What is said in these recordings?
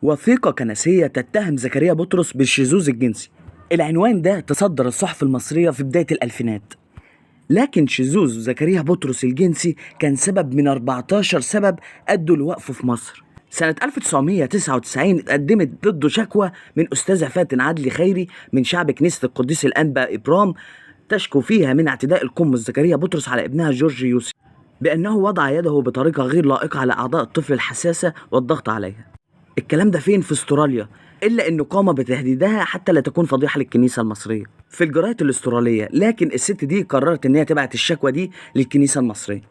وثيقة كنسية تتهم زكريا بطرس بالشذوذ الجنسي. العنوان ده تصدر الصحف المصرية في بداية الألفينات. لكن شذوذ زكريا بطرس الجنسي كان سبب من 14 سبب أدوا لوقفه في مصر. سنة 1999 اتقدمت ضده شكوى من أستاذة فاتن عدلي خيري من شعب كنيسة القديس الأنبا إبرام، تشكو فيها من اعتداء القمص زكريا بطرس على ابنها جورج يوسف، بأنه وضع يده بطريقة غير لائقة على أعضاء الطفل الحساسة والضغط عليها. الكلام ده فين؟ في استراليا، إلا إنه قام بتهديدها حتى لا تكون فضيحة للكنيسة المصرية في الجرايد الأسترالية. لكن الست دي قررت إن هي تبعت الشكوى دي للكنيسة المصرية.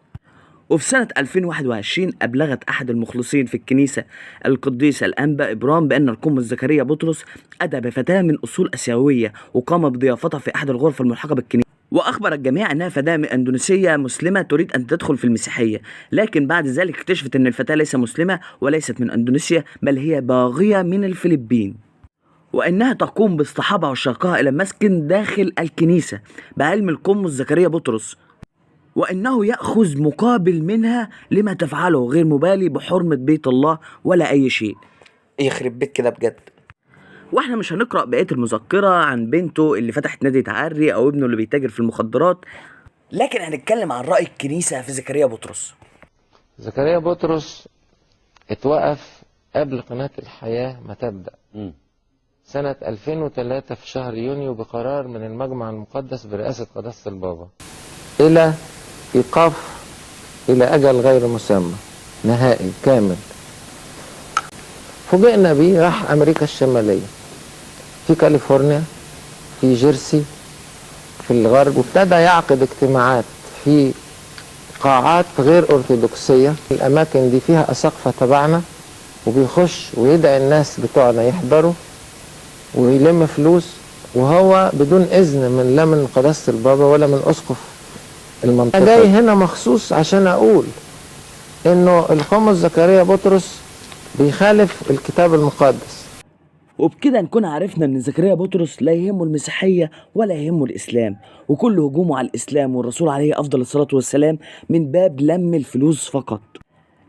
وفي سنة 2021 أبلغت أحد المخلصين في الكنيسة القديس الأنبا إبرام بأن القمص زكريا بطرس أتى بفتاة من أصول آسيوية وقام بضيافتها في أحد الغرف الملحقة بالكنيسة، وأخبر الجميع أنها فتاة أندونيسية مسلمة تريد أن تدخل في المسيحية. لكن بعد ذلك اكتشفت أن الفتاة ليست مسلمة وليست من أندونيسيا، بل هي باغية من الفلبين، وأنها تقوم باصطحابها وشقها إلى مسكن داخل الكنيسة بعلم القمص زكريا بطرس، وأنه يأخذ مقابل منها لما تفعله، غير مبالي بحرمة بيت الله ولا أي شيء. يخرب بيت كده بجد. واحنا مش هنقرأ بقية المذكرة عن بنته اللي فتحت نادي تعري أو ابنه اللي بيتاجر في المخدرات، لكن هنتكلم عن رأي الكنيسة في زكريا بطرس. زكريا بطرس اتوقف قبل قناة الحياة ما تبدأ سنة 2003 في شهر يونيو بقرار من المجمع المقدس برئاسة قداسة البابا إلى إيقاف إلى أجل غير مسمى نهائي كامل. فوجئنا بيه راح أمريكا الشمالية، في كاليفورنيا، في جيرسي، في الغرب، وابتدى يعقد اجتماعات في قاعات غير أرثوذكسية. الأماكن دي فيها أساقفة تبعنا، وبيخش ويدعي الناس بتوعنا يحضروا ويلم فلوس، وهو بدون إذن من لا من قداسة البابا ولا من أسقف المنطقة. أنا جاي هنا مخصوص عشان أقول إنه القمص زكريا بطرس بيخالف الكتاب المقدس. وبكده نكون عرفنا ان زكريا بطرس لا يهمه المسيحية ولا يهمه الإسلام، وكل هجومه على الإسلام والرسول عليه أفضل الصلاة والسلام من باب لم الفلوس فقط.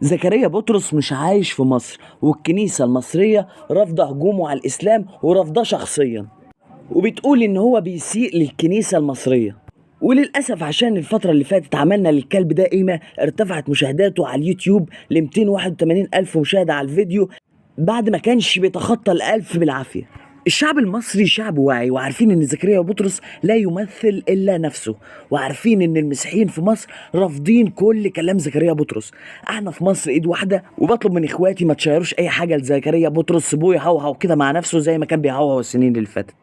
زكريا بطرس مش عايش في مصر، والكنيسة المصرية رافضة هجومه على الإسلام ورافضاه شخصيا، وبتقول ان هو بيسيء للكنيسة المصرية. وللأسف عشان الفترة اللي فاتت عملنا للكلب ده قيمة، ارتفعت مشاهداته على اليوتيوب ل 281 ألف مشاهدة على الفيديو بعد ما كانش بيتخطى ال1000 بالعافية. الشعب المصري شعب واعي، وعارفين ان زكريا بطرس لا يمثل الا نفسه، وعارفين ان المسيحيين في مصر رافضين كل كلام زكريا بطرس. احنا في مصر ايد واحده، وبطلب من اخواتي ما تشيروش اي حاجه لزكريا بطرس، سيبوه يهوهو كده مع نفسه زي ما كان بيهوهو السنين اللي فاتت.